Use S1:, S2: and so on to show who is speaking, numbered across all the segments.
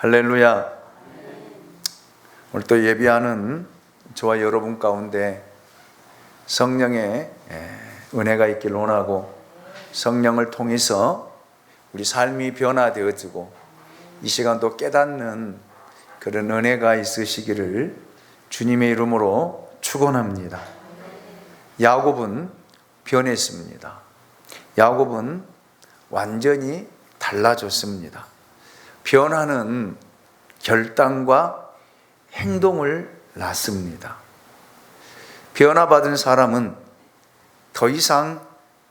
S1: 할렐루야. 오늘 또 예배하는 저와 여러분 가운데 성령의 은혜가 있기를 원하고, 성령을 통해서 우리 삶이 변화되어지고 이 시간도 깨닫는 그런 은혜가 있으시기를 주님의 이름으로 축원합니다. 야곱은 변했습니다. 야곱은 완전히 달라졌습니다. 변화는 결단과 행동을 낳습니다. 변화받은 사람은 더 이상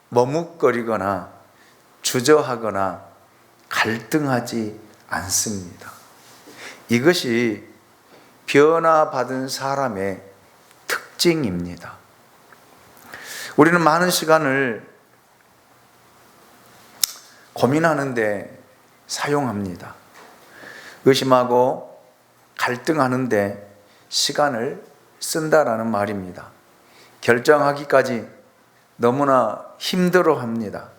S1: 머뭇거리거나 주저하거나 갈등하지 않습니다. 이것이 변화받은 사람의 특징입니다. 우리는 많은 시간을 고민하는데 사용합니다. 의심하고 갈등하는데 시간을 쓴다라는 말입니다. 결정하기까지 너무나 힘들어합니다.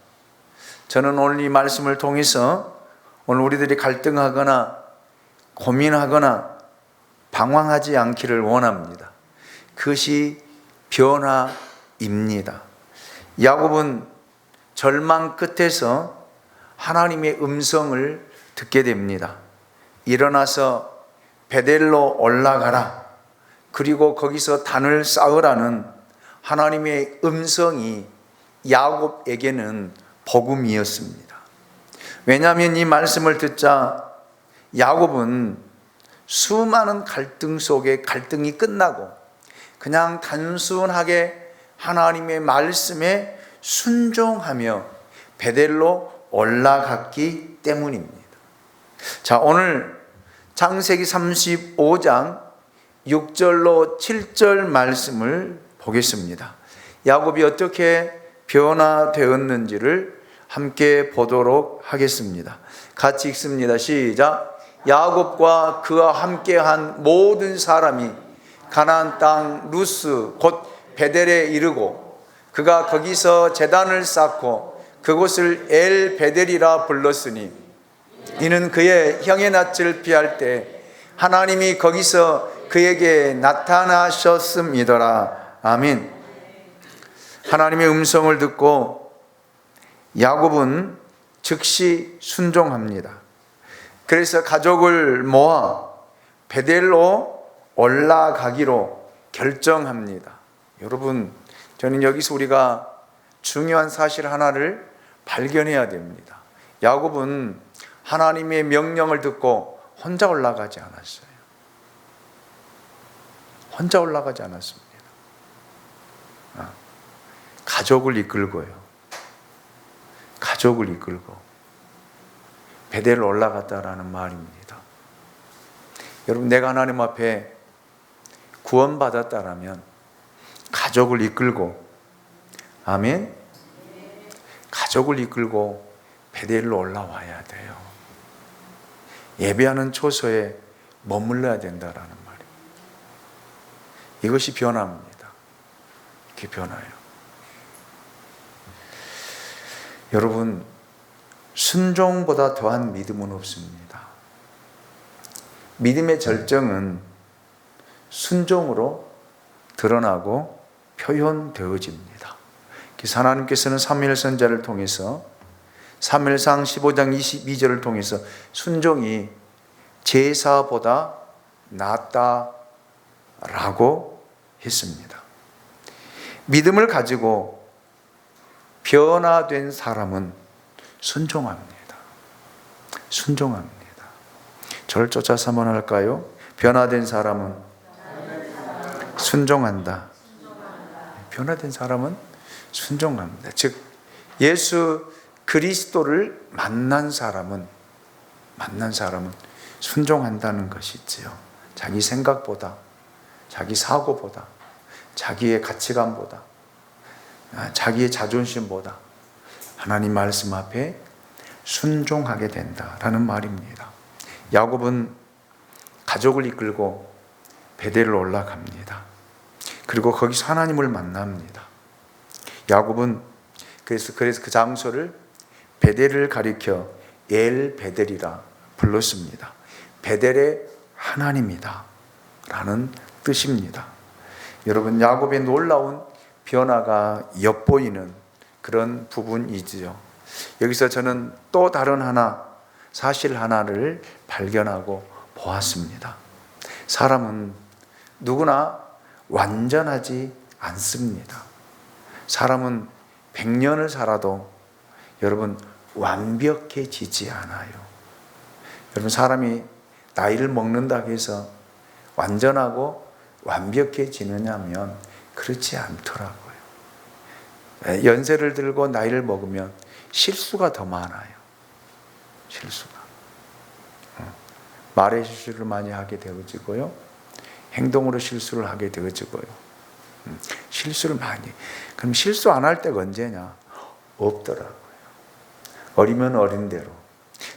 S1: 저는 오늘 이 말씀을 통해서 오늘 우리들이 갈등하거나 고민하거나 방황하지 않기를 원합니다. 그것이 변화입니다. 야곱은 절망 끝에서 하나님의 음성을 듣게 됩니다. 일어나서 베델로 올라가라. 그리고 거기서 단을 쌓으라는 하나님의 음성이 야곱에게는 복음이었습니다. 왜냐하면 이 말씀을 듣자 야곱은 수많은 갈등 속에 갈등이 끝나고 그냥 단순하게 하나님의 말씀에 순종하며 베델로 올라갔기 때문입니다. 자, 오늘 창세기 35장 6절로 7절 말씀을 보겠습니다. 야곱이 어떻게 변화되었는지를 함께 보도록 하겠습니다. 같이 읽습니다. 시작. 야곱과 그와 함께한 모든 사람이 가나안 땅 루스 곧 베델에 이르고 그가 거기서 제단을 쌓고 그곳을 엘 베델이라 불렀으니 이는 그의 형의 낯을 피할 때 하나님이 거기서 그에게 나타나셨음이더라. 아멘. 하나님의 음성을 듣고 야곱은 즉시 순종합니다. 그래서 가족을 모아 베델로 올라가기로 결정합니다. 여러분, 저는 여기서 우리가 중요한 사실 하나를 발견해야 됩니다. 야곱은 하나님의 명령을 듣고 혼자 올라가지 않았어요. 혼자 올라가지 않았습니다. 가족을 이끌고요. 가족을 이끌고 베델로 올라갔다라는 말입니다. 여러분, 내가 하나님 앞에 구원받았다라면 가족을 이끌고, 아멘, 가족을 이끌고 베델로 올라와야 돼요. 예배하는 초소에 머물러야 된다라는 말이에요. 이것이 변화입니다. 이렇게 변화요. 여러분, 순종보다 더한 믿음은 없습니다. 믿음의 절정은 순종으로 드러나고 표현되어집니다. 그래서 하나님께서는 사무엘 선지자를 통해서 사무엘상 15장 22절을 통해서 순종이 제사보다 낫다라고 했습니다. 믿음을 가지고 변화된 사람은 순종합니다. 순종합니다. 저를 쫓아서 한번 할까요? 변화된 사람은 순종한다. 변화된 사람은 순종합니다. 즉, 예수 그리스도를 만난 사람은 순종한다는 것이지요. 자기 생각보다, 자기 사고보다, 자기의 가치관보다, 자기의 자존심보다 하나님 말씀 앞에 순종하게 된다라는 말입니다. 야곱은 가족을 이끌고 베델로 올라갑니다. 그리고 거기서 하나님을 만납니다. 야곱은 그래서 그 장소를 베델을 가리켜 엘 베델이라 불렀습니다. 베델의 하나님이다 라는 뜻입니다. 여러분, 야곱의 놀라운 변화가 엿보이는 그런 부분이지요. 여기서 저는 또 다른 사실 하나를 발견하고 보았습니다. 사람은 누구나 완전하지 않습니다. 사람은 100년을 살아도 여러분 완벽해지지 않아요. 여러분, 사람이 나이를 먹는다 해서 완전하고 완벽해지느냐면 그렇지 않더라고요. 연세를 들고 나이를 먹으면 실수가 더 많아요. 실수가. 말의 실수를 많이 하게 되어지고요. 행동으로 실수를 하게 되어지고요. 실수를 많이. 그럼 실수 안 할 때가 언제냐? 없더라고요. 어리면 어린 대로,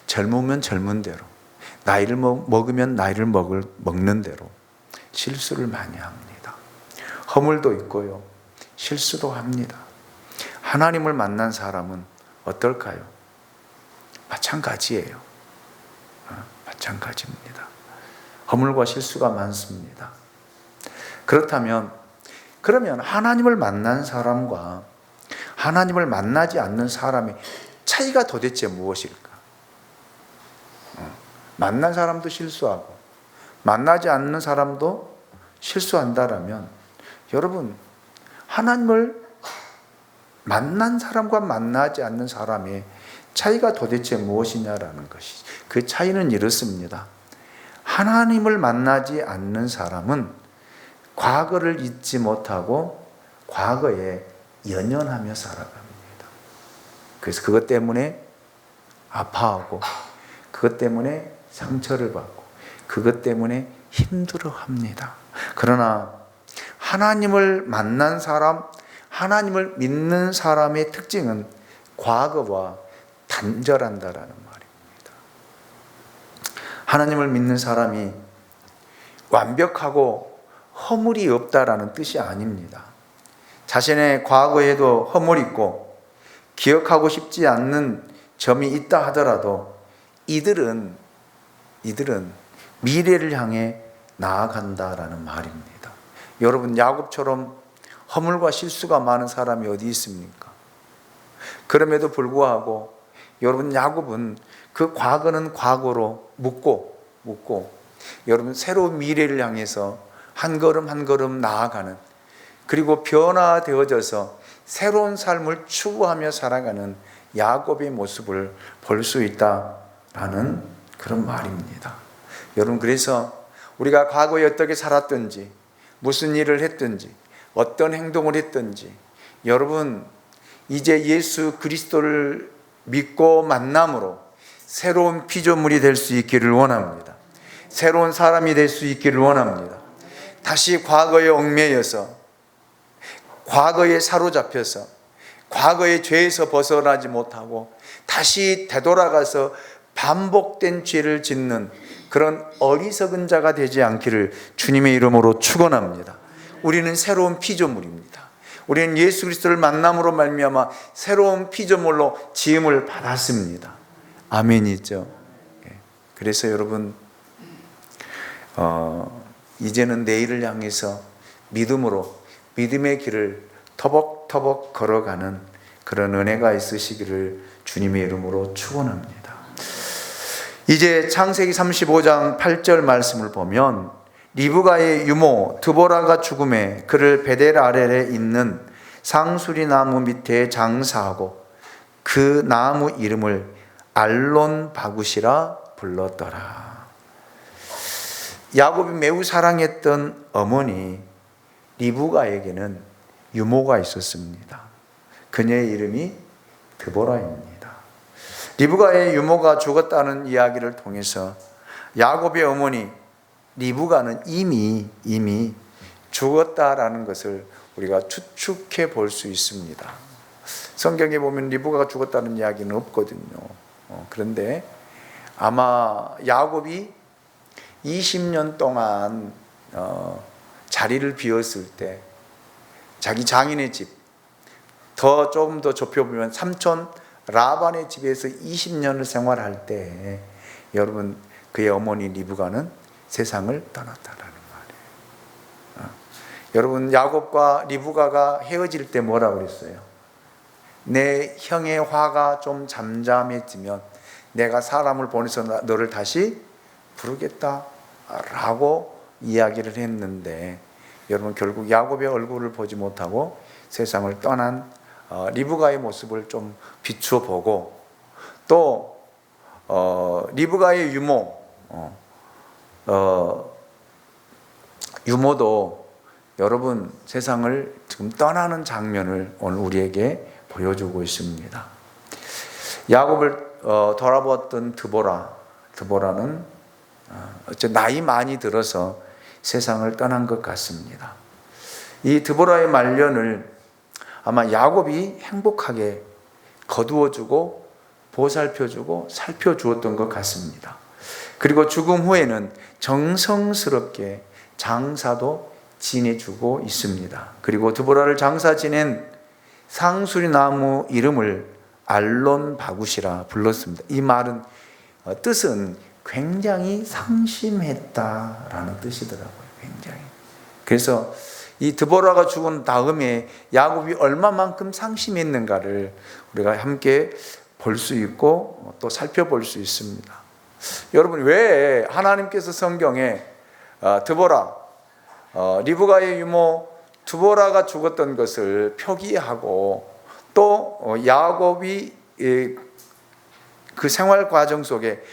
S1: 젊으면 젊은 대로, 나이를 먹으면 나이를 먹는 대로 실수를 많이 합니다. 허물도 있고요. 실수도 합니다. 하나님을 만난 사람은 어떨까요? 마찬가지예요. 마찬가지입니다. 허물과 실수가 많습니다. 그러면 하나님을 만난 사람과 하나님을 만나지 않는 사람의 차이가 도대체 무엇일까? 만난 사람도 실수하고 만나지 않는 사람도 실수한다라면 여러분, 하나님을 만난 사람과 만나지 않는 사람의 차이가 도대체 무엇이냐라는 것이, 그 차이는 이렇습니다. 하나님을 만나지 않는 사람은 과거를 잊지 못하고 과거에 연연하며 살아갑니다. 그래서 그것 때문에 아파하고, 그것 때문에 상처를 받고, 그것 때문에 힘들어합니다. 그러나 하나님을 만난 사람, 하나님을 믿는 사람의 특징은 과거와 단절한다라는 말입니다. 하나님을 믿는 사람이 완벽하고 허물이 없다라는 뜻이 아닙니다. 자신의 과거에도 허물이 있고 기억하고 싶지 않는 점이 있다 하더라도 이들은 미래를 향해 나아간다라는 말입니다. 여러분, 야곱처럼 허물과 실수가 많은 사람이 어디 있습니까? 그럼에도 불구하고 여러분, 야곱은 그 과거는 과거로 묻고 여러분, 새로운 미래를 향해서 한 걸음 한 걸음 나아가는, 그리고 변화되어져서 새로운 삶을 추구하며 살아가는 야곱의 모습을 볼 수 있다라는 그런 말입니다. 여러분, 그래서 우리가 과거에 어떻게 살았든지, 무슨 일을 했든지, 어떤 행동을 했든지, 여러분, 이제 예수 그리스도를 믿고 만남으로 새로운 피조물이 될 수 있기를 원합니다. 새로운 사람이 될 수 있기를 원합니다. 다시 과거에 얽매여서, 과거에 사로잡혀서, 과거의 죄에서 벗어나지 못하고 다시 되돌아가서 반복된 죄를 짓는 그런 어리석은 자가 되지 않기를 주님의 이름으로 축원합니다. 우리는 새로운 피조물입니다. 우리는 예수 그리스도를 만남으로 말미암아 새로운 피조물로 지음을 받았습니다. 아멘이죠. 그래서 여러분, 이제는 내일을 향해서 믿음으로, 믿음의 길을 터벅터벅 걸어가는 그런 은혜가 있으시기를 주님의 이름으로 축원합니다. 이제 창세기 35장 8절 말씀을 보면, 리브가의 유모 드보라가 죽음에 그를 베델 아렐에 있는 상수리 나무 밑에 장사하고 그 나무 이름을 알론 바굿이라 불렀더라. 야곱이 매우 사랑했던 어머니 리브가에게는 유모가 있었습니다. 그녀의 이름이 드보라입니다. 리브가의 유모가 죽었다는 이야기를 통해서 야곱의 어머니 리브가는 이미 죽었다라는 것을 우리가 추측해 볼 수 있습니다. 성경에 보면 리브가가 죽었다는 이야기는 없거든요. 그런데 아마 야곱이 20년 동안 자리를 비웠을 때, 자기 장인의 집, 조금 더 좁혀보면 삼촌 라반의 집에서 20년을 생활할 때, 여러분, 그의 어머니 리브가는 세상을 떠났다라는 말이에요. 여러분, 야곱과 리브가가 헤어질 때 뭐라고 그랬어요? 내 형의 화가 좀 잠잠해지면 내가 사람을 보내서 너를 다시 부르겠다 라고 이야기를 했는데, 여러분, 결국 야곱의 얼굴을 보지 못하고 세상을 떠난 리브가의 모습을 좀 비추어 보고, 또 리브가의 유모도 여러분 세상을 지금 떠나는 장면을 오늘 우리에게 보여주고 있습니다. 야곱을 돌아보았던 드보라는 어째 나이 많이 들어서 세상을 떠난 것 같습니다. 이 드보라의 말년을 아마 야곱이 행복하게 거두어주고 보살펴주고 살펴주었던 것 같습니다. 그리고 죽음 후에는 정성스럽게 장사도 지내주고 있습니다. 그리고 드보라를 장사 지낸 상수리 나무 이름을 알론 바굿이라 불렀습니다. 이 말은 뜻은 굉장히 상심했다라는 뜻이더라고요. 굉장히. 그래서 이 드보라가 죽은 다음에 야곱이 얼마만큼 상심했는가를 우리가 함께 볼 수 있고 또 살펴볼 수 있습니다. 여러분, 왜 하나님께서 성경에 드보라, 리브가의 유모 드보라가 죽었던 것을 표기하고 또 야곱이 그 생활 과정 속에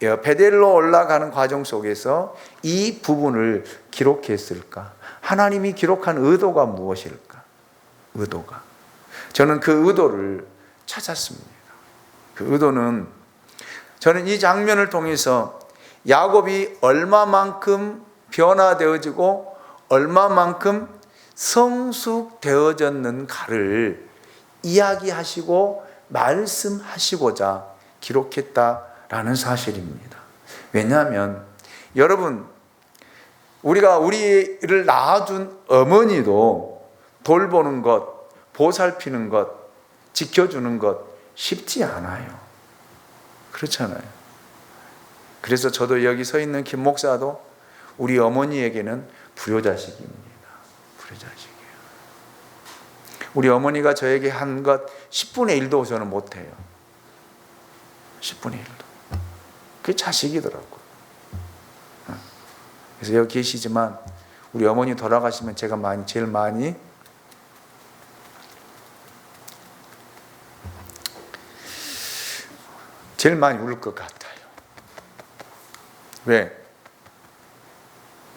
S1: 베델로 올라가는 과정 속에서 이 부분을 기록했을까? 하나님이 기록한 의도가 무엇일까? 의도가. 저는 그 의도를 찾았습니다. 그 의도는, 저는 이 장면을 통해서 야곱이 얼마만큼 변화되어지고 얼마만큼 성숙되어졌는가를 이야기하시고 말씀하시고자 기록했다라는 사실입니다. 왜냐하면 여러분, 우리가 우리를 낳아준 어머니도 돌보는 것, 보살피는 것, 지켜주는 것 쉽지 않아요. 그렇잖아요. 그래서 저도 여기 서 있는 김 목사도 우리 어머니에게는 불효자식입니다. 불효자식이에요. 우리 어머니가 저에게 한 것 10분의 1도 저는 못해요. 10분의 1도. 그게 자식이더라고요. 그래서 여기 계시지만 우리 어머니 돌아가시면 제가 제일 많이 울 것 같아요. 왜?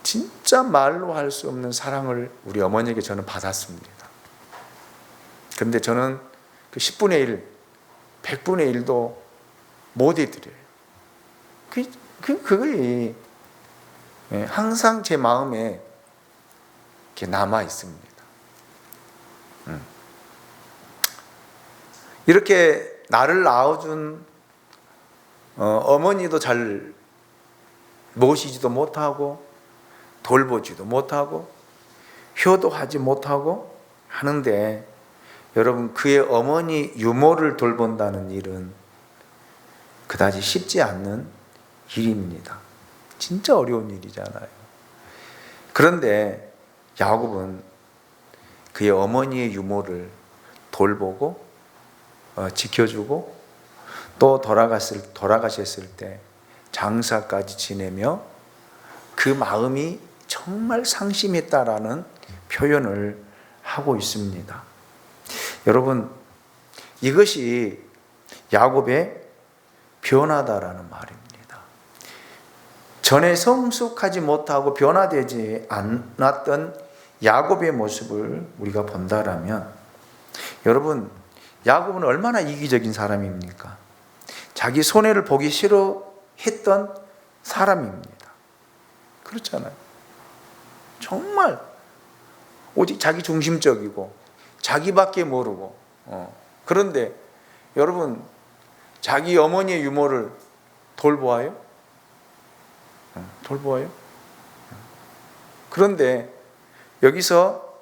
S1: 진짜 말로 할 수 없는 사랑을 우리 어머니에게 저는 받았습니다. 그런데 저는 그 10분의 1, 100분의 1도 못 해드려요. 그게 항상 제 마음에 이렇게 남아 있습니다. 이렇게 나를 낳아준 어머니도 잘 모시지도 못하고 돌보지도 못하고 효도하지 못하고 하는데, 여러분, 그의 어머니 유모를 돌본다는 일은 그다지 쉽지 않는 일입니다. 진짜 어려운 일이잖아요. 그런데 야곱은 그의 어머니의 유모를 돌보고 지켜주고 또 돌아가셨을 때 장사까지 지내며 그 마음이 정말 상심했다라는 표현을 하고 있습니다. 여러분, 이것이 야곱의 변화다라는 말입니다. 전에 성숙하지 못하고 변화되지 않았던 야곱의 모습을 우리가 본다라면, 여러분, 야곱은 얼마나 이기적인 사람입니까? 자기 손해를 보기 싫어했던 사람입니다. 그렇잖아요. 정말 오직 자기 중심적이고 자기밖에 모르고 그런데 여러분, 자기 어머니의 유모를 돌보아요? 돌보아요? 그런데 여기서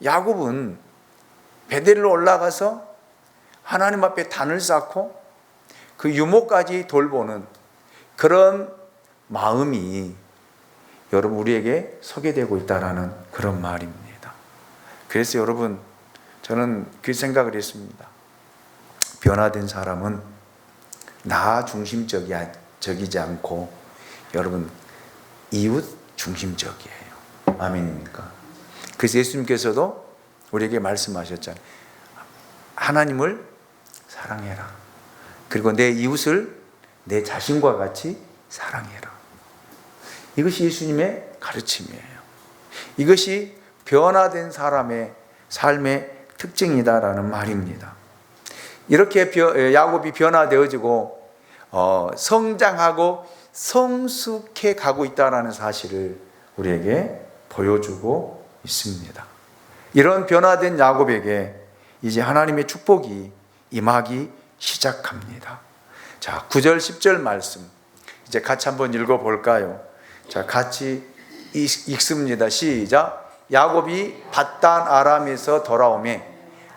S1: 야곱은 베델로 올라가서 하나님 앞에 단을 쌓고 그 유모까지 돌보는 그런 마음이 여러분 우리에게 소개되고 있다라는 그런 말입니다. 그래서 여러분 저는 그 생각을 했습니다. 변화된 사람은 나 중심적이지 않고 여러분 이웃 중심적이에요. 아멘입니까? 그래서 예수님께서도 우리에게 말씀하셨잖아요. 하나님을 사랑해라. 그리고 내 이웃을 내 자신과 같이 사랑해라. 이것이 예수님의 가르침이에요. 이것이 변화된 사람의 삶의 특징이다라는 말입니다. 이렇게 야곱이 변화되어지고 성장하고 성숙해 가고 있다는 사실을 우리에게 보여주고 있습니다. 이런 변화된 야곱에게 이제 하나님의 축복이 임하기 시작합니다. 자, 9절 10절 말씀 이제 같이 한번 읽어볼까요? 자, 같이 읽습니다. 시작. 야곱이 밧단 아람에서 돌아오매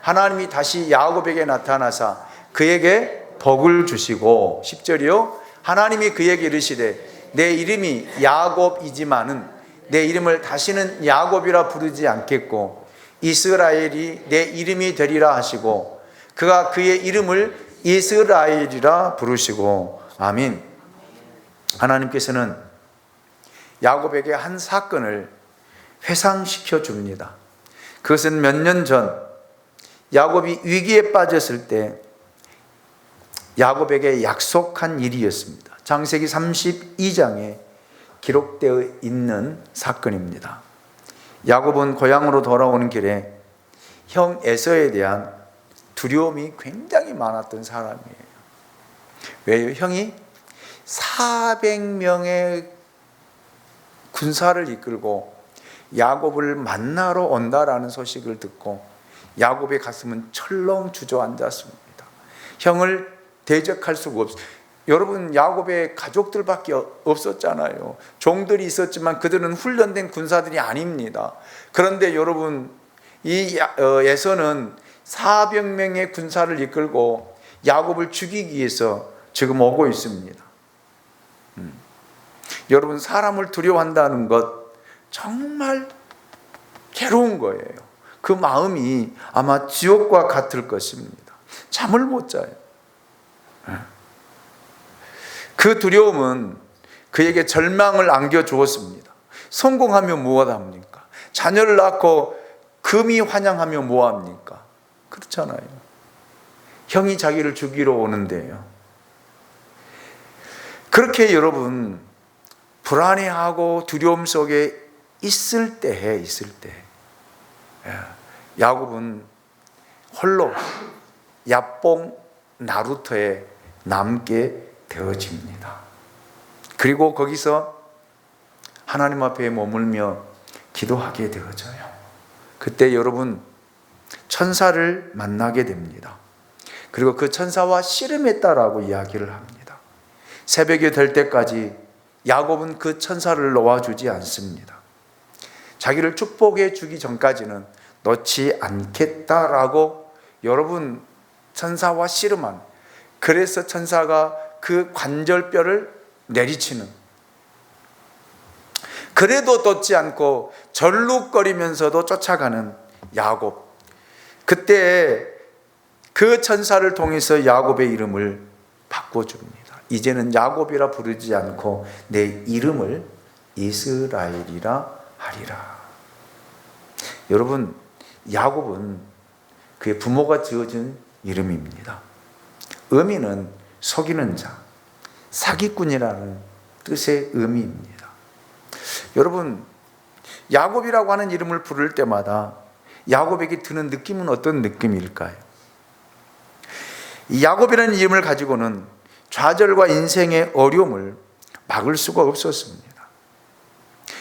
S1: 하나님이 다시 야곱에게 나타나사 그에게 복을 주시고 10절이요. 하나님이 그에게 이르시되 내 이름이 야곱이지만은 내 이름을 다시는 야곱이라 부르지 않겠고 이스라엘이 내 이름이 되리라 하시고 그가 그의 이름을 이스라엘이라 부르시고 아멘. 하나님께서는 야곱에게 한 사건을 회상시켜 줍니다. 그것은 몇 년 전 야곱이 위기에 빠졌을 때 야곱에게 약속한 일이었습니다. 창세기 32장에 기록되어 있는 사건입니다. 야곱은 고향으로 돌아오는 길에 형 에서에 대한 두려움이 굉장히 많았던 사람이에요. 왜요? 형이 400명의 군사를 이끌고 야곱을 만나러 온다라는 소식을 듣고 야곱의 가슴은 철렁 주저앉았습니다. 형을 대적할 수가 없어요. 여러분, 야곱의 가족들밖에 없었잖아요. 종들이 있었지만 그들은 훈련된 군사들이 아닙니다. 그런데 여러분, 이 에서는 400명의 군사를 이끌고 야곱을 죽이기 위해서 지금 오고 있습니다. 여러분, 사람을 두려워한다는 것 정말 괴로운 거예요. 그 마음이 아마 지옥과 같을 것입니다. 잠을 못 자요. 그 두려움은 그에게 절망을 안겨주었습니다. 성공하면 무엇합니까? 자녀를 낳고 금이 환영하면 뭐합니까? 그렇잖아요. 형이 자기를 죽이러 오는데요. 그렇게 여러분 불안해하고 두려움 속에 있을 때 야곱은 홀로 야뽕 나루터에 남게 되어집니다. 그리고 거기서 하나님 앞에 머물며 기도하게 되어져요. 그때 여러분 천사를 만나게 됩니다. 그리고 그 천사와 씨름했다라고 이야기를 합니다. 새벽이 될 때까지 야곱은 그 천사를 놓아주지 않습니다. 자기를 축복해 주기 전까지는 놓지 않겠다라고 여러분 천사와 씨름한, 그래서 천사가 그 관절뼈를 내리치는, 그래도 놓지 않고 절룩거리면서도 쫓아가는 야곱. 그때 그 천사를 통해서 야곱의 이름을 바꿔줍니다. 이제는 야곱이라 부르지 않고 내 이름을 이스라엘이라 하리라. 여러분, 야곱은 그의 부모가 지어준 이름입니다. 의미는 속이는 자, 사기꾼이라는 뜻의 의미입니다. 여러분, 야곱이라고 하는 이름을 부를 때마다 야곱에게 드는 느낌은 어떤 느낌일까요? 이 야곱이라는 이름을 가지고는 좌절과 인생의 어려움을 막을 수가 없었습니다.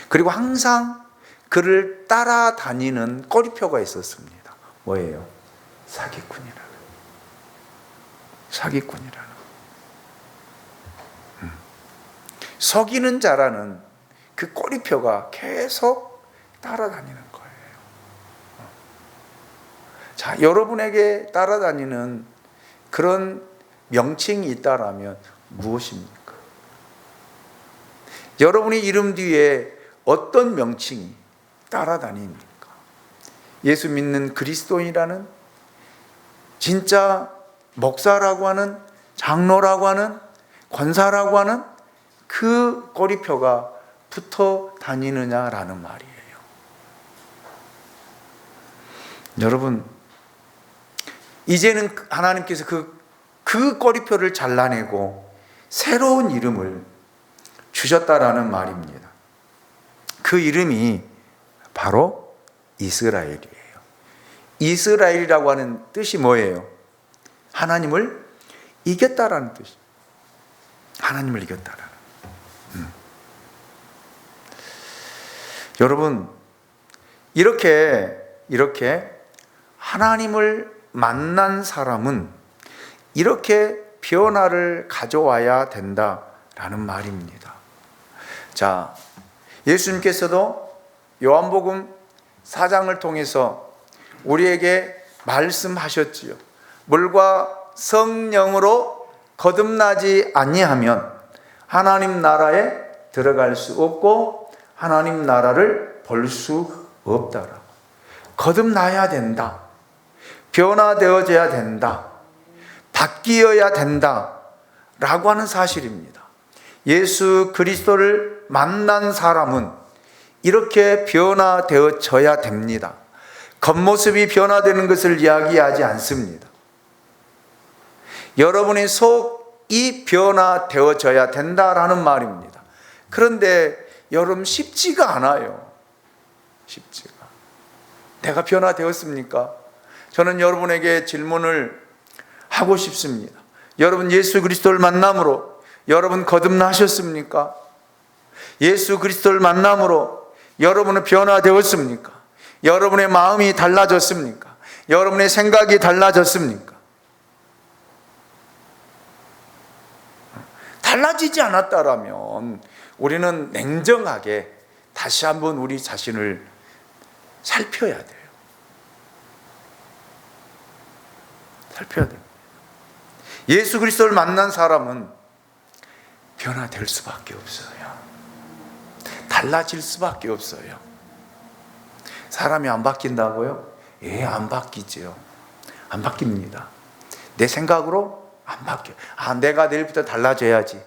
S1: 그리고 항상 그를 따라다니는 꼬리표가 있었습니다. 뭐예요? 사기꾼이라는. 속이는 자라는 그 꼬리표가 계속 따라다니는 거예요. 자, 여러분에게 따라다니는 그런 명칭이 있다라면 무엇입니까? 여러분의 이름 뒤에 어떤 명칭이 따라다닙니까? 예수 믿는 그리스도인이라는, 진짜 목사라고 하는, 장로라고 하는, 권사라고 하는 그 꼬리표가 붙어 다니느냐라는 말이에요. 여러분, 이제는 하나님께서 그 꼬리표를 잘라내고 새로운 이름을 주셨다라는 말입니다. 그 이름이 바로 이스라엘이에요. 이스라엘이라고 하는 뜻이 뭐예요? 하나님을 이겼다라는 뜻이에요. 하나님을 이겼다라는. 여러분, 이렇게 하나님을 만난 사람은 이렇게 변화를 가져와야 된다라는 말입니다. 자, 예수님께서도 요한복음 4장을 통해서 우리에게 말씀하셨지요. 물과 성령으로 거듭나지 아니하면 하나님 나라에 들어갈 수 없고 하나님 나라를 볼 수 없다라고. 거듭나야 된다. 변화되어져야 된다. 바뀌어야 된다. 라고 하는 사실입니다. 예수 그리스도를 만난 사람은 이렇게 변화되어져야 됩니다. 겉모습이 변화되는 것을 이야기하지 않습니다. 여러분의 속이 변화되어져야 된다라는 말입니다. 그런데 여러분, 쉽지가 않아요. 쉽지가. 내가 변화되었습니까? 저는 여러분에게 질문을 하고 싶습니다. 여러분, 예수 그리스도를 만남으로 여러분 거듭나셨습니까? 예수 그리스도를 만남으로 여러분은 변화되었습니까? 여러분의 마음이 달라졌습니까? 여러분의 생각이 달라졌습니까? 달라지지 않았다라면 우리는 냉정하게 다시 한번 우리 자신을 살펴야 돼요. 살펴야 돼요. 예수 그리스도를 만난 사람은 변화될 수밖에 없어요. 달라질 수밖에 없어요. 사람이 안 바뀐다고요? 예, 안 바뀌죠. 안 바뀝니다. 내 생각으로 안 바뀌어요. 내가 내일부터 달라져야지.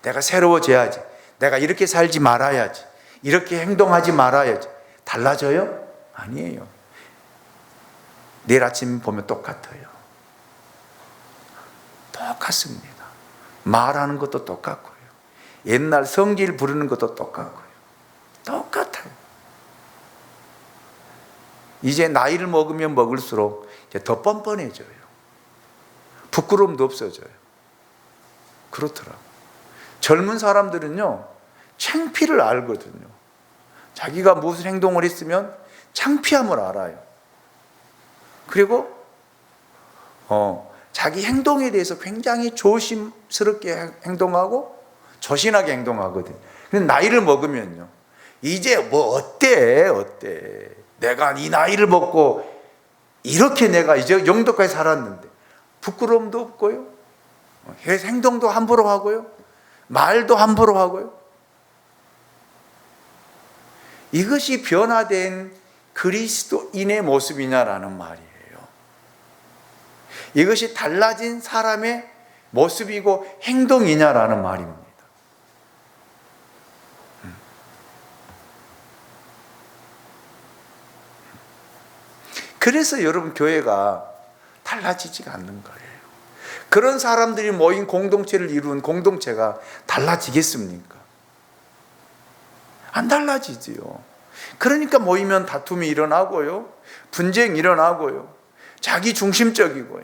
S1: 내가 새로워져야지. 내가 이렇게 살지 말아야지. 이렇게 행동하지 말아야지. 달라져요? 아니에요. 내일 아침 보면 똑같아요. 똑같습니다. 말하는 것도 똑같고요. 옛날 성질 부르는 것도 똑같고요. 똑같아요. 이제 나이를 먹으면 먹을수록 이제 더 뻔뻔해져요. 부끄러움도 없어져요. 그렇더라고요. 젊은 사람들은요, 창피를 알거든요. 자기가 무슨 행동을 했으면 창피함을 알아요. 그리고 자기 행동에 대해서 굉장히 조심스럽게 행동하고 조신하게 행동하거든요. 근데 나이를 먹으면요, 이제 뭐 어때? 내가 이 나이를 먹고 이렇게 내가 이제 영도까지 살았는데 부끄러움도 없고요, 행동도 함부로 하고요, 말도 함부로 하고요. 이것이 변화된 그리스도인의 모습이냐라는 말이에요. 이것이 달라진 사람의 모습이고 행동이냐라는 말입니다. 그래서 여러분, 교회가 달라지지가 않는 거예요. 그런 사람들이 모인 공동체를 이룬 공동체가 달라지겠습니까? 안 달라지지요. 그러니까 모이면 다툼이 일어나고요, 분쟁이 일어나고요, 자기 중심적이고요,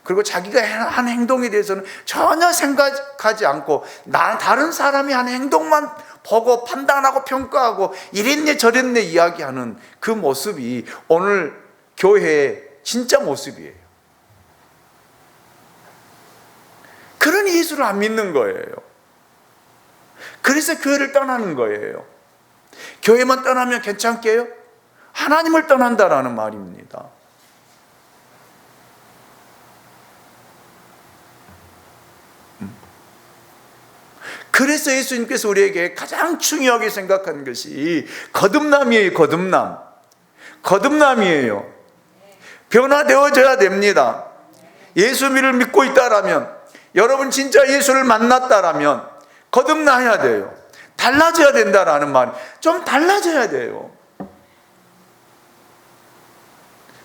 S1: 그리고 자기가 한 행동에 대해서는 전혀 생각하지 않고 다른 사람이 한 행동만 보고 판단하고 평가하고 이랬네 저랬네 이야기하는 그 모습이 오늘 교회의 진짜 모습이에요. 그러니 예수를 안 믿는 거예요. 그래서 교회를 떠나는 거예요. 교회만 떠나면 괜찮게요? 하나님을 떠난다라는 말입니다. 그래서 예수님께서 우리에게 가장 중요하게 생각하는 것이 거듭남이에요. 거듭남이에요. 변화되어져야 됩니다. 예수님을 믿고 있다라면, 여러분 진짜 예수를 만났다라면 거듭나야 돼요. 달라져야 된다라는 말, 좀 달라져야 돼요.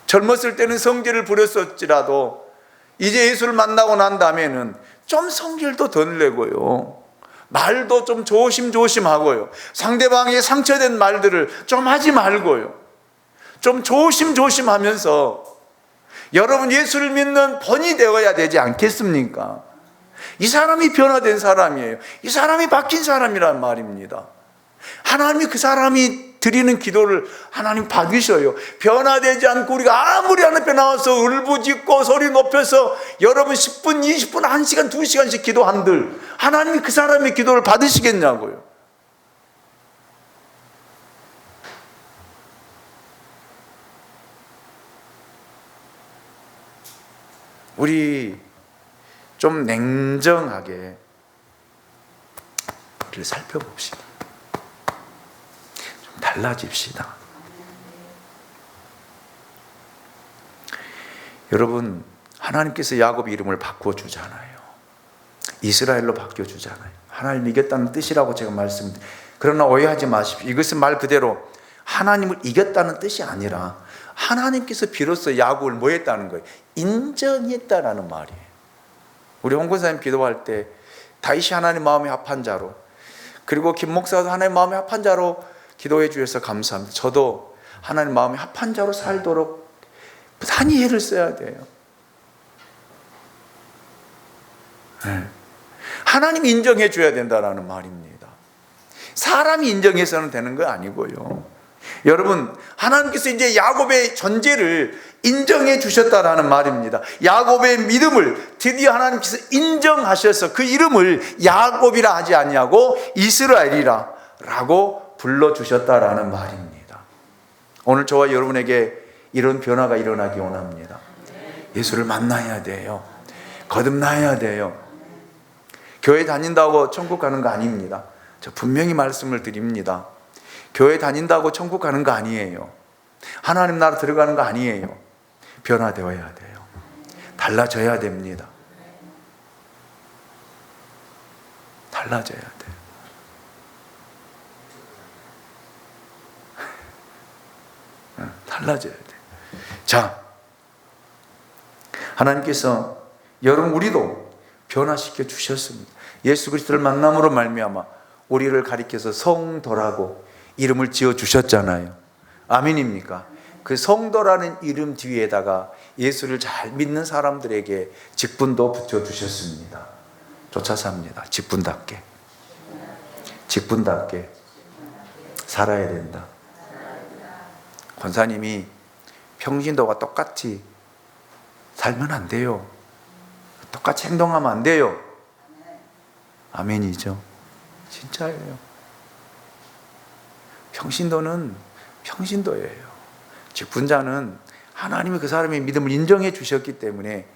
S1: 젊었을 때는 성질을 부렸었지라도 이제 예수를 만나고 난 다음에는 좀 성질도 덜 내고요, 말도 좀 조심조심하고요, 상대방의 상처된 말들을 좀 하지 말고요, 좀 조심조심하면서 여러분 예수를 믿는 본이 되어야 되지 않겠습니까? 이 사람이 변화된 사람이에요. 이 사람이 바뀐 사람이란 말입니다. 하나님이 그 사람이 드리는 기도를 하나님 받으셔요. 변화되지 않고 우리가 아무리 하나님 나와서 울부짖고 소리 높여서 여러분 10분, 20분, 1시간, 2시간씩 기도한들 하나님이 그 사람의 기도를 받으시겠냐고요. 우리 좀 냉정하게 우리를 살펴봅시다. 좀 달라집시다. 여러분, 하나님께서 야곱의 이름을 바꿔주잖아요. 이스라엘로 바뀌어주잖아요. 하나님 이겼다는 뜻이라고 제가 말씀드립니다. 그러나 오해하지 마십시오. 이것은 말 그대로 하나님을 이겼다는 뜻이 아니라 하나님께서 비로소 야곱을 뭐 했다는 거예요? 인정했다라는 말이에요. 우리 홍 권사님 기도할 때 다윗이 하나님 마음에 합한 자로, 그리고 김 목사도 하나님 마음에 합한 자로 기도해 주셔서 감사합니다. 저도 하나님 마음에 합한 자로 살도록 부단히 애를 써야 돼요. 네. 하나님이 인정해 줘야 된다는 말입니다. 사람이 인정해서는 되는 거 아니고요. 여러분, 하나님께서 이제 야곱의 존재를 인정해 주셨다라는 말입니다. 야곱의 믿음을 드디어 하나님께서 인정하셔서 그 이름을 야곱이라 하지 아니하고 이스라엘이라 라고 불러주셨다라는 말입니다. 오늘 저와 여러분에게 이런 변화가 일어나기 원합니다. 예수를 만나야 돼요. 거듭나야 돼요. 교회 다닌다고 천국 가는 거 아닙니다. 저 분명히 말씀을 드립니다. 교회 다닌다고 천국 가는 거 아니에요. 하나님 나라 들어가는 거 아니에요. 변화되어야 돼요. 달라져야 됩니다. 달라져야 돼요. 달라져야 돼요. 자, 하나님께서 여러분 우리도 변화시켜 주셨습니다. 예수 그리스도를 만남으로 말미암아 우리를 가리켜서 성도라고 이름을 지어 주셨잖아요. 아멘입니까? 그 성도라는 이름 뒤에다가 예수를 잘 믿는 사람들에게 직분도 붙여 주셨습니다. 쫓아 삽니다. 직분답게 살아야 된다. 권사님이 평신도가 똑같이 살면 안 돼요. 똑같이 행동하면 안 돼요. 아멘이죠. 진짜예요. 평신도는 평신도예요. 직분자는 하나님이 그 사람의 믿음을 인정해 주셨기 때문에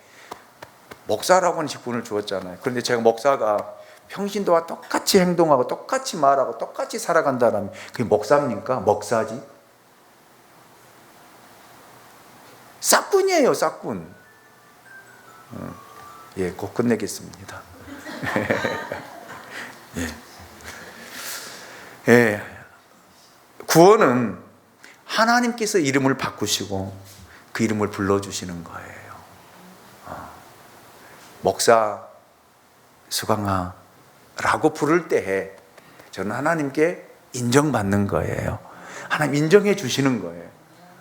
S1: 목사라고 하는 직분을 주었잖아요. 그런데 제가 목사가 평신도와 똑같이 행동하고 똑같이 말하고 똑같이 살아간다면 그게 목사입니까? 목사지? 싹군이에요, 싹군. 예, 곧 끝내겠습니다. 예. 예. 구원은 하나님께서 이름을 바꾸시고 그 이름을 불러주시는 거예요. 목사 수강아라고 부를 때에 저는 하나님께 인정받는 거예요. 하나님 인정해 주시는 거예요.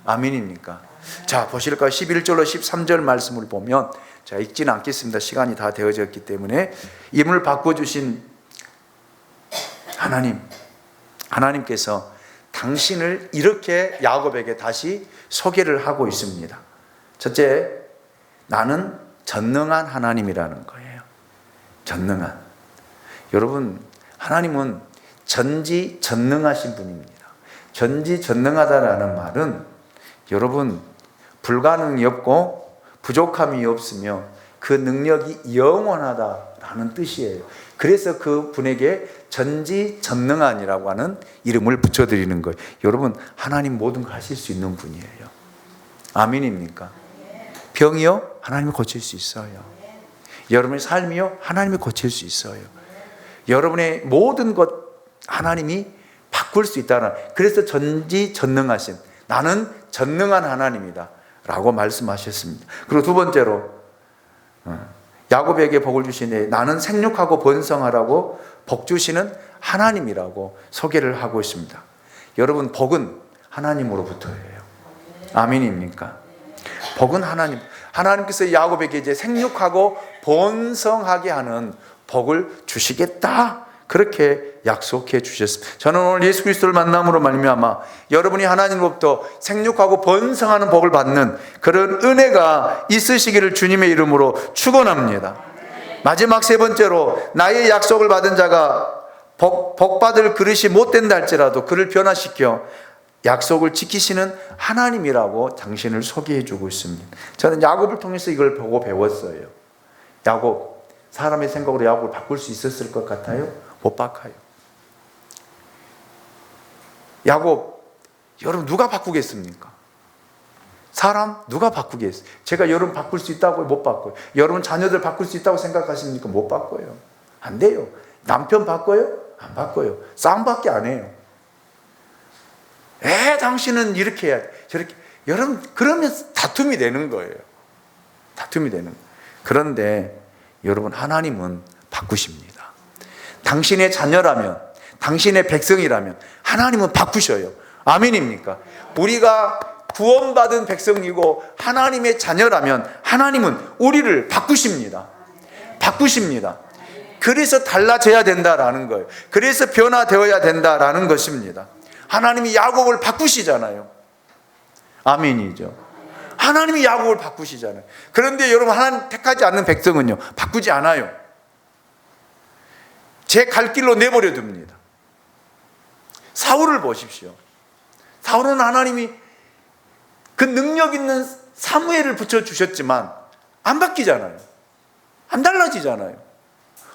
S1: 아멘입니까? 자, 보실까요? 11절로 13절 말씀을 보면, 자, 읽지는 않겠습니다. 시간이 다 되어졌기 때문에. 이름을 바꿔주신 하나님께서 당신을 이렇게 야곱에게 다시 소개를 하고 있습니다. 첫째, 나는 전능한 하나님이라는 거예요. 전능한. 여러분, 하나님은 전지전능하신 분입니다. 전지전능하다라는 말은 여러분 불가능이 없고 부족함이 없으며 그 능력이 영원하다라는 뜻이에요. 그래서 그 분에게 전지전능한이라고 하는 이름을 붙여드리는 거예요. 여러분, 하나님 모든 걸 하실 수 있는 분이에요. 아멘입니까? 병이요? 하나님이 고칠 수 있어요. 여러분의 삶이요? 하나님이 고칠 수 있어요. 여러분의 모든 것 하나님이 바꿀 수 있다는, 그래서 전지전능하신, 나는 전능한 하나님이다 라고 말씀하셨습니다. 그리고 두 번째로 야곱에게 복을 주시네, 나는 생육하고 번성하라고 복 주시는 하나님이라고 소개를 하고 있습니다. 여러분, 복은 하나님으로부터예요. 아멘입니까? 복은 하나님께서 야곱에게 이제 생육하고 번성하게 하는 복을 주시겠다, 그렇게 약속해 주셨습니다. 저는 오늘 예수 그리스도를 만남으로 말미암아 여러분이 하나님으로부터 생육하고 번성하는 복을 받는 그런 은혜가 있으시기를 주님의 이름으로 축원합니다. 마지막 세 번째로, 나의 약속을 받은 자가 복 받을 그릇이 못 된다 할지라도 그를 변화시켜 약속을 지키시는 하나님이라고 당신을 소개해 주고 있습니다. 저는 야곱을 통해서 이걸 보고 배웠어요. 야곱, 사람의 생각으로 야곱을 바꿀 수 있었을 것 같아요? 못 바꿔요. 야곱, 여러분 누가 바꾸겠습니까? 사람 누가 바꾸겠어요? 제가 여러분 바꿀 수 있다고 못 바꿔요. 여러분 자녀들 바꿀 수 있다고 생각하십니까? 못 바꿔요. 안 돼요. 남편 바꿔요? 안 바꿔요. 싸움밖에 안 해요. 당신은 이렇게 해야 돼, 저렇게. 여러분, 그러면 다툼이 되는 거예요. 다툼이 되는 거예요. 그런데 여러분, 하나님은 바꾸십니다. 당신의 자녀라면, 당신의 백성이라면 하나님은 바꾸셔요. 아멘입니까? 우리가 구원받은 백성이고 하나님의 자녀라면 하나님은 우리를 바꾸십니다. 바꾸십니다. 그래서 달라져야 된다라는 거예요. 그래서 변화되어야 된다라는 것입니다. 하나님이 야곱을 바꾸시잖아요. 아멘이죠. 하나님이 야곱을 바꾸시잖아요. 그런데 여러분, 하나님 택하지 않는 백성은요, 바꾸지 않아요. 제 갈 길로 내버려 둡니다. 사울을 보십시오. 사울은 하나님이 그 능력 있는 사무엘을 붙여주셨지만 안 바뀌잖아요. 안 달라지잖아요.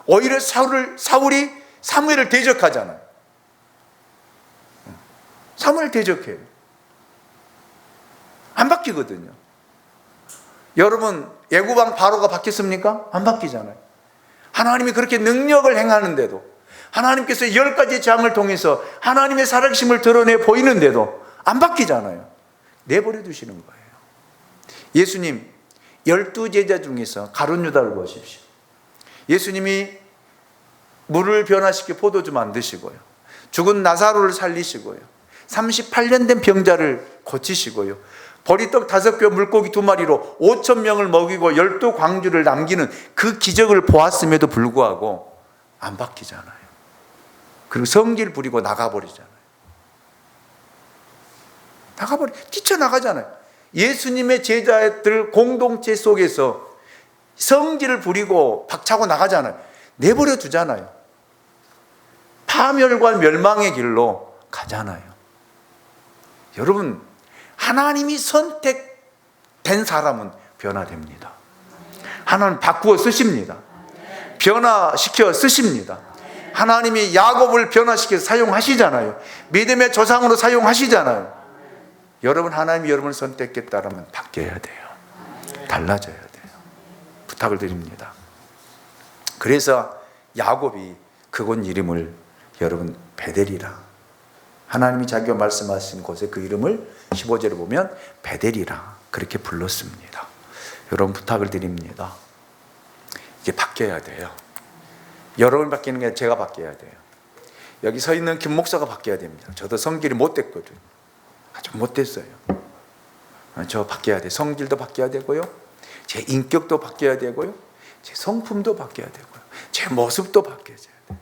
S1: 오히려 사울이 사무엘을 대적하잖아요. 사무엘 대적해요. 안 바뀌거든요. 여러분, 애굽왕 바로가 바뀌었습니까? 안 바뀌잖아요. 하나님이 그렇게 능력을 행하는데도, 하나님께서 10가지 재앙을 통해서 하나님의 살아계심을 드러내 보이는데도 안 바뀌잖아요. 내버려 두시는 거예요. 예수님 12제자 중에서 가룟 유다를 보십시오. 예수님이 물을 변화시켜 포도주 만드시고요, 죽은 나사로를 살리시고요, 38년 된 병자를 고치시고요, 보리떡 5개 물고기 2마리로 5,000명을 먹이고 12광주를 남기는 그 기적을 보았음에도 불구하고 안 바뀌잖아요. 그리고 성질 부리고 나가버리잖아요. 뛰쳐나가잖아요. 예수님의 제자들 공동체 속에서 성질을 부리고 박차고 나가잖아요. 내버려 두잖아요. 파멸과 멸망의 길로 가잖아요. 여러분, 하나님이 선택된 사람은 변화됩니다. 하나님 바꾸어 쓰십니다. 변화시켜 쓰십니다. 하나님이 야곱을 변화시켜서 사용하시잖아요. 믿음의 조상으로 사용하시잖아요. 여러분, 하나님이 여러분을 선택했다면 바뀌어야 돼요. 달라져야 돼요. 부탁을 드립니다. 그래서 야곱이 그곳 이름을 여러분 베델이라, 하나님이 자기가 말씀하신 곳에 그 이름을 15절에 보면 베델이라 그렇게 불렀습니다. 여러분, 부탁을 드립니다. 이게 바뀌어야 돼요. 여러분 바뀌는 게 아니라 제가 바뀌어야 돼요. 여기 서 있는 김 목사가 바뀌어야 됩니다. 저도 성질이 못됐거든요. 아주 못됐어요. 저 바뀌어야 돼요. 성질도 바뀌어야 되고요, 제 인격도 바뀌어야 되고요, 제 성품도 바뀌어야 되고요, 제 모습도 바뀌어야 돼요.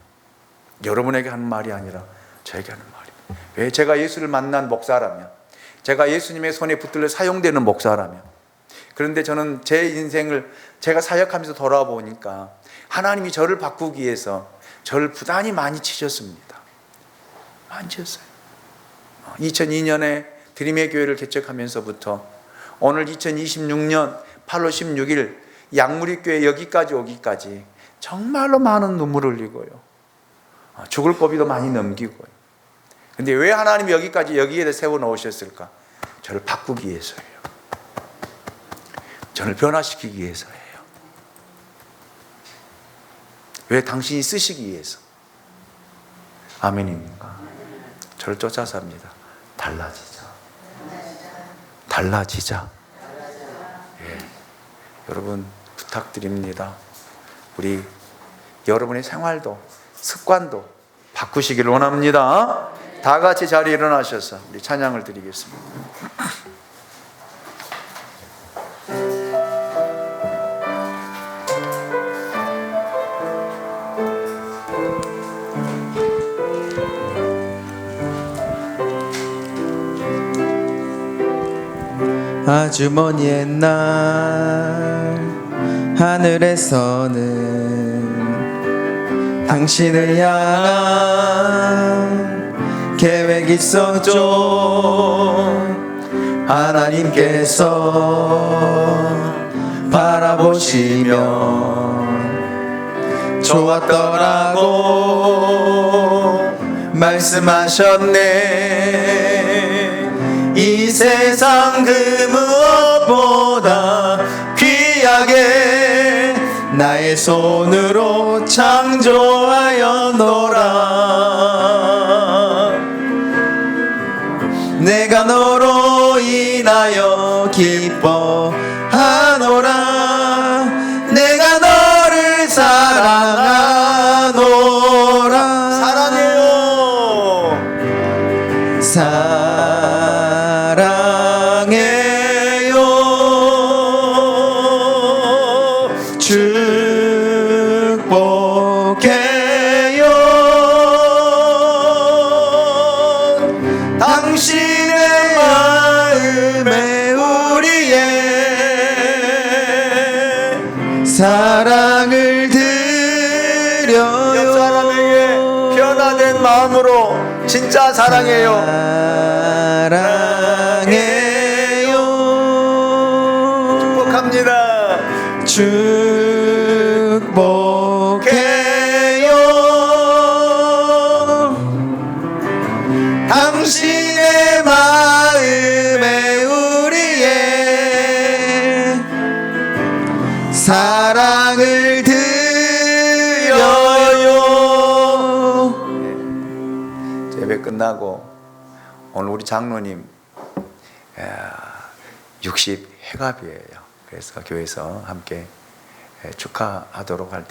S1: 여러분에게 하는 말이 아니라 저에게 하는 말이에요. 왜? 제가 예수를 만난 목사라면, 제가 예수님의 손에 붙들려 사용되는 목사라면, 그런데 저는 제 인생을 제가 사역하면서 돌아보니까 하나님이 저를 바꾸기 위해서 저를 부단히 많이 치셨습니다. 많이 치셨어요. 2002년에 드림의 교회를 개척하면서부터 오늘 2026년 8월 16일 양무리교회 여기까지 오기까지 정말로 많은 눈물을 흘리고요. 죽을 고비도 많이 넘기고요. 근데 왜 하나님이 여기에 세워놓으셨을까? 저를 바꾸기 위해서예요. 저를 변화시키기 위해서예요. 왜? 당신이 쓰시기 위해서. 아멘입니까? 저를 쫓아서 합니다. 달라지자. 달라지자. 예. 여러분 부탁드립니다. 우리 여러분의 생활도 습관도 바꾸시기를 원합니다. 다 같이 자리에 일어나셔서 우리 찬양을 드리겠습니다.
S2: 아주 먼 옛날 하늘에서는 당신을 향한 계획 있었죠. 하나님께서 바라보시면 좋았더라고 말씀하셨네. 이 세상 그 무엇보다 귀하게 나의 손으로 창조하였노라. 내가 너로 인하여 기뻐하노라. 내가 너를 사랑하노라.
S1: 사랑해요.
S2: 축복해요. 당신의 마음에 우리의 사랑을 드려요.
S1: 옆 사람에게 변화된 마음으로 진짜 사랑해요.
S2: 사랑해요.
S1: 축복합니다.
S2: 축복해요. 당신의 마음에 우리의 사랑을 드려요.
S1: 예배 끝나고 오늘 우리 장로님 60 회갑이에요. 그래서 교회에서 함께 축하하도록 할 텐데